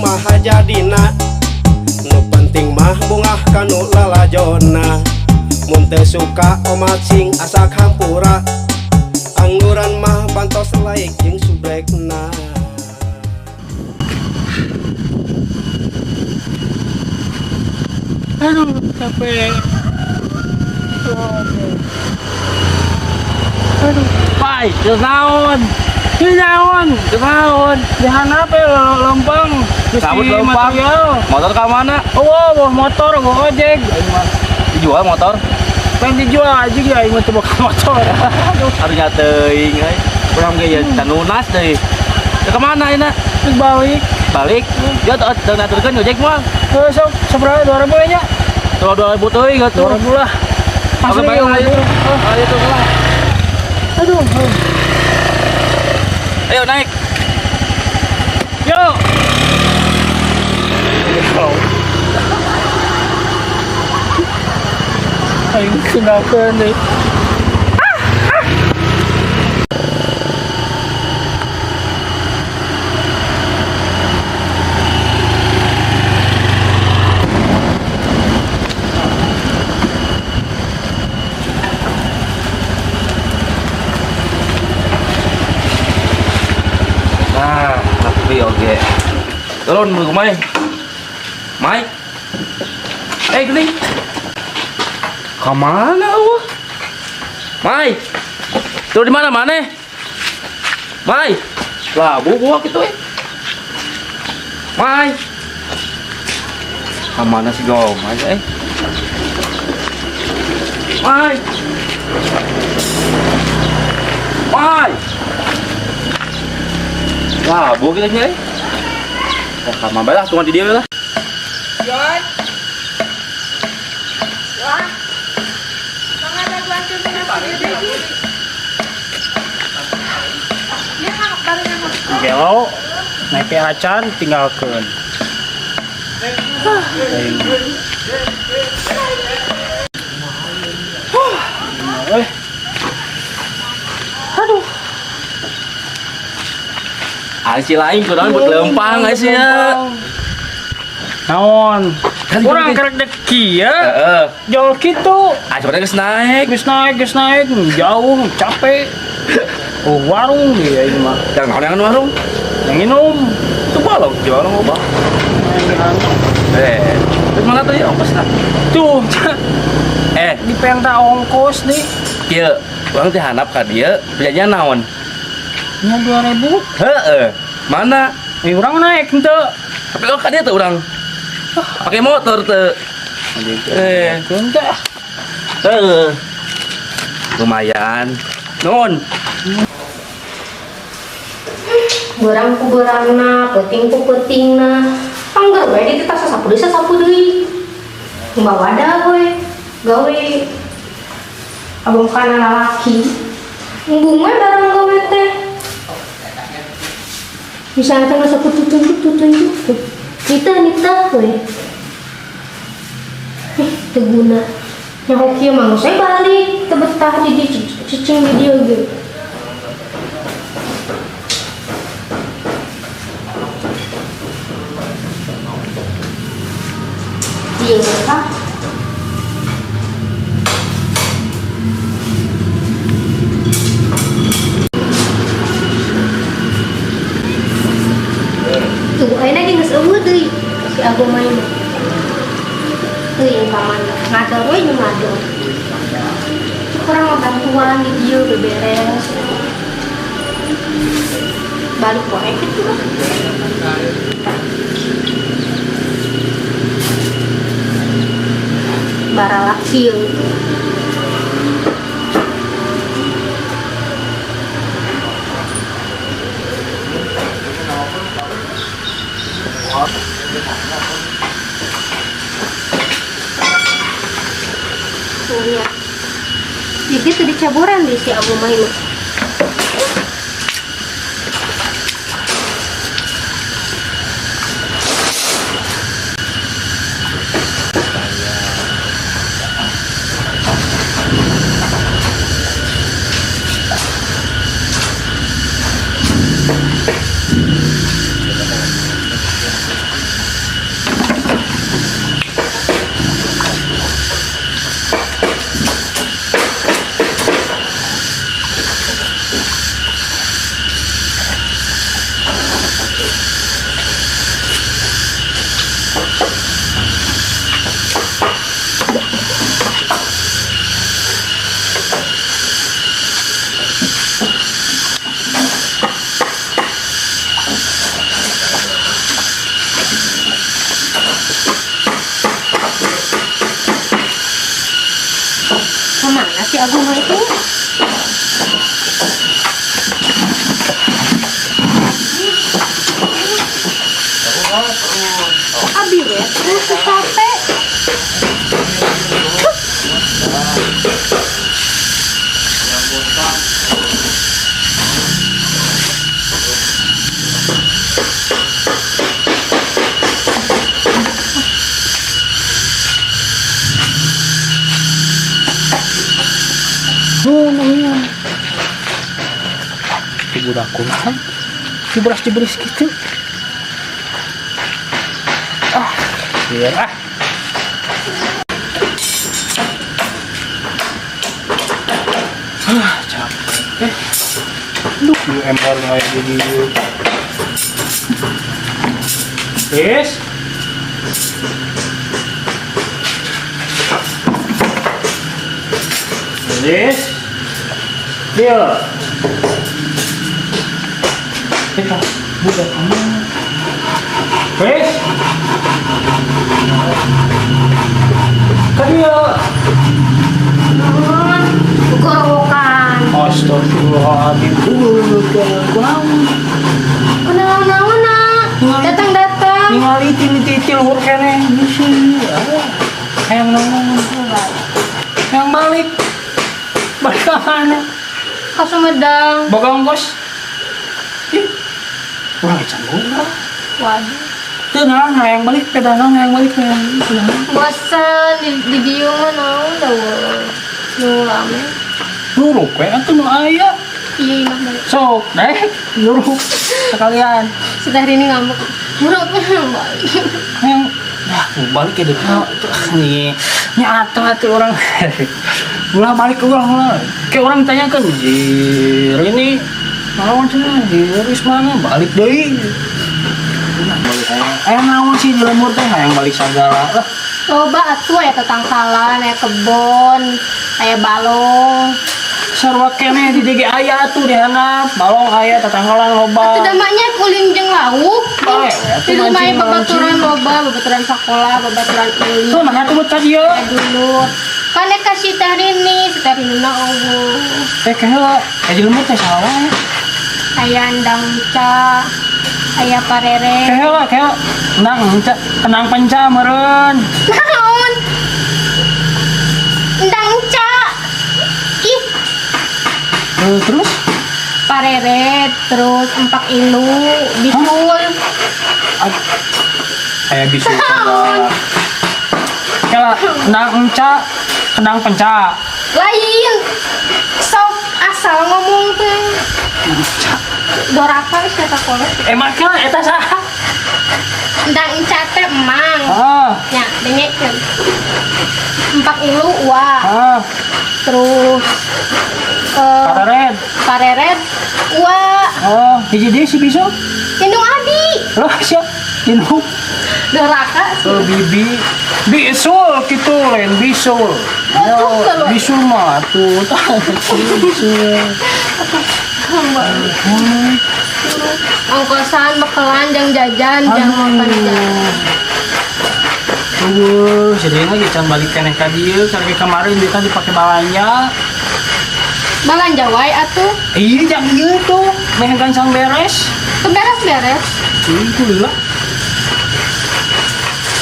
kumaha jadina. Nu penting mah bungah kanu lalajonna. Mun teu suka omacing asa hampura. Angguran mah bantos laik jeung subrekna. Aduh, capek. Aduh, pai, naon? Naon? Naon? Jahan apa lempeng? Kabut lempeng. Motor ke mana? Oh, motor, gua ojek. Dijual motor? Pengen dijual aja ya, ingin coba ke motor. Harusnya teuing euy. Urang ge can lunas deui. Ke mana ini? Balik. Balik. Ya teu ngaturkeun ojek mah. Sok seberapa 2.000 nya? 2.000 teuing atuh. 2.000 lah. Oke, baik ayo. Ayo tuh lah. Aduh. Ayo naik. Yo. Ayo kenapa nih? Nah, tapi oke. Turun dulu Mai. Mai. Gini. Kemana lu? Mai. Turun di mana mana? Mai. Lah, buah gitu Mai. Kemana sih go? Mai Mai. Mai. Lah, buah kita nyai. Sama baiklah, tunggu di dia lah. Yon. Yon. Mangga bantu sana sini lagi. Dia kan barunya mau. Gelo, naik acan tinggalkan. Aduh. Si lain kurang buat lempang guys ya. Naon? Kurang kerek deki ya. Jauh gitu. Sebenarnya Geus naik, jauh, capek. Oh, warung dia ini mah. Yang warung? Yang minum. Itu balong, jual apa? Terus mana tuh ya ongkos nak? Tuh. Di penta ongkos nih. Kieu, urang teh handap ka dieu, belanjaan naon? Nya 2.000. Mana? Urang naik henteu. Tapi ka dieu teh urang. Pakai motor teh. Henteu. Lumayan. Nuhun. Berang ku berangna, peting ku petingna. Anggar bae di kita sasapu deui. Bawa dah we. Gawe abang kana lalaki. Bunga darang gawe teh. Misalnya teh sapu tutunjuk. Nita we. Teguna. Yang hoki mah saya balik tebetah di cicing video gitu. Iya kan? Tuh, ayeuna ge geus eueuh deui si Agung main. Teuing ka mana? Ngador we jeung ngador. Kurang mah bantuan di dieu beberes. Balik wae kitu lah. Bara lakil. Tuh jadi tuh dicaburan di si Abu Mainu. Kemana si Agung itu? Abi ya, terus capek. Oh, iya. Si budak kumaha? Cibras-cibris gitu. Ah, biar ah. Capek. Duh, lu ember kayak gini. Yes. Yes. Dia. Kita buka kamu. Yes. Kan dia. Gorowokan. Astagfirullahaladzim. Kenapa? Datang-datang. Ningali titil hur kene. Misi. Hayang nongong. Hayang balik. Balik ke mana? Ke Sumedang. Boga ongkos. Ih. Kurang canggung lah. Waduh. Tenang, hayang balik ke danau, hayang balik ke Bosan di dieu mah naon dah. Nu rame. Nuruk we atuh nu aya. Iya imah balik. Sok, deh, nuruk sekalian. Sudah ini ngambek. Murah balik. Hayang balik ke depan nih. Nya atuh orang. Ulah balik ke ulah. Kayak orang tanyakan, "Jir, ini naon cenah? Jir, mana? Balik deui." Balik hayang naon sih di lembur teh hayang balik sagala lah. Loba atuh aya tetangkalan, aya kebon, aya balong. Sarua kene di DG aya tuh di handap, balong aya tetanggalan loba. Atuh damaknya kulin jeung lauk. Bae, Di rumah aya babaturan loba, babaturan sekolah, babaturan ulin. Tuh mana tuh ka dieu? Dulu. Kan kasih tarini na eueuh. Kayak jelema teh salah. Aya ndangca, aya parere. Kayak tenang panca meureun. Naon? Ndangca. Ih, Terus pareret, terus empak ilu, bisul. kayak bisu salah. Kayak tenang panca. Lain. Sok asal ngomong teh. Doraka geus eta kolot. Emang kan eta saha? Ndang enca teh emang. Nya, dengekeun. Empak ilu wa. Terus pareret wa. Hiji deui si bisu. Indung Adi. Loh, siap. Indung. Doraka sih. Bibi. Bisul gitu lain bisul. Betul, kalau- Bisul mah tuh. Bisul. Ongkosan bakalan jang jajan jang makan jajan. Jadi lagi can balik keneh ka dieu karena kemarin dia kan dipake balanja. Balanja wae atuh. Iya jang ieu tuh, meh gancang beres. Teu beres-beres. Itu lah.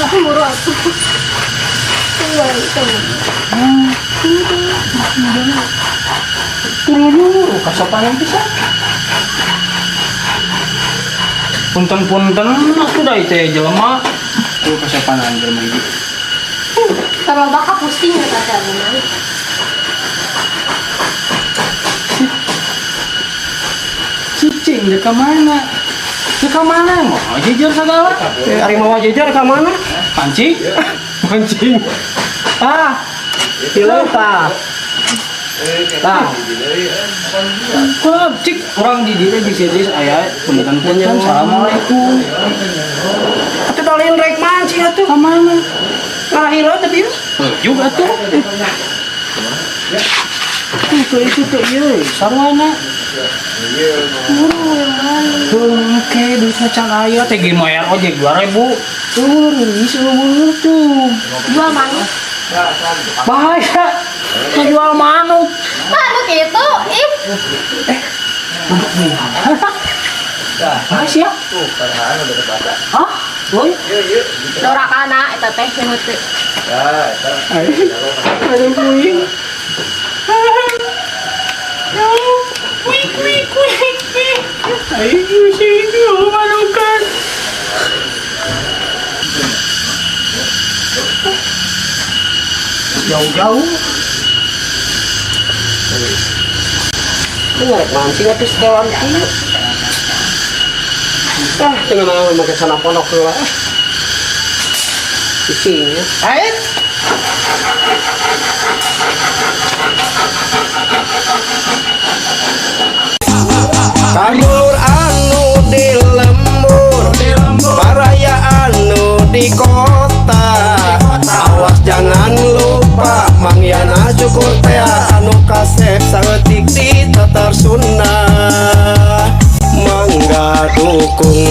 Aku buru atuh. Tunggu itu. Turun kasopanan pisan. Punten-punten atuh da ieu jelema. Tuh kasopanan jelema ieu. Kalau bakal pusing ya kata Agungan. Cicing dia ke mana? Dia ke mana mau jejer segala? Ari mau jejer ka mana? Pancing? Mancing. Pilau tah. Tah. Kok cik orang di dia di sini aya punten-punten assalamualaikum. Atuh dalin rek mancing atuh. Ke mana? Lahir tapi juga tuh. Itu tuh iya, sarwana. Oke, bisa cahaya teh gimana ojek 2.000. Tuh, bisa tuh. Jual manuk. Bahaya. Menjual manuk. Manuk itu, Bahaya. Hah? Woi. Dorakana eta teh heuti. Ada kuing. Ayo sini manukan. Jauh-jauh. Ini ngarep mancing atuh setelan kieu. Tinggal nang make sana pondok heula. Cicingnya. Ayo. Kadulur anu di lembur, paraya anu di kota. Awas jangan lupa mangyana cukur teh anu kasep saeutik di tatar Sunda. Mangga dukung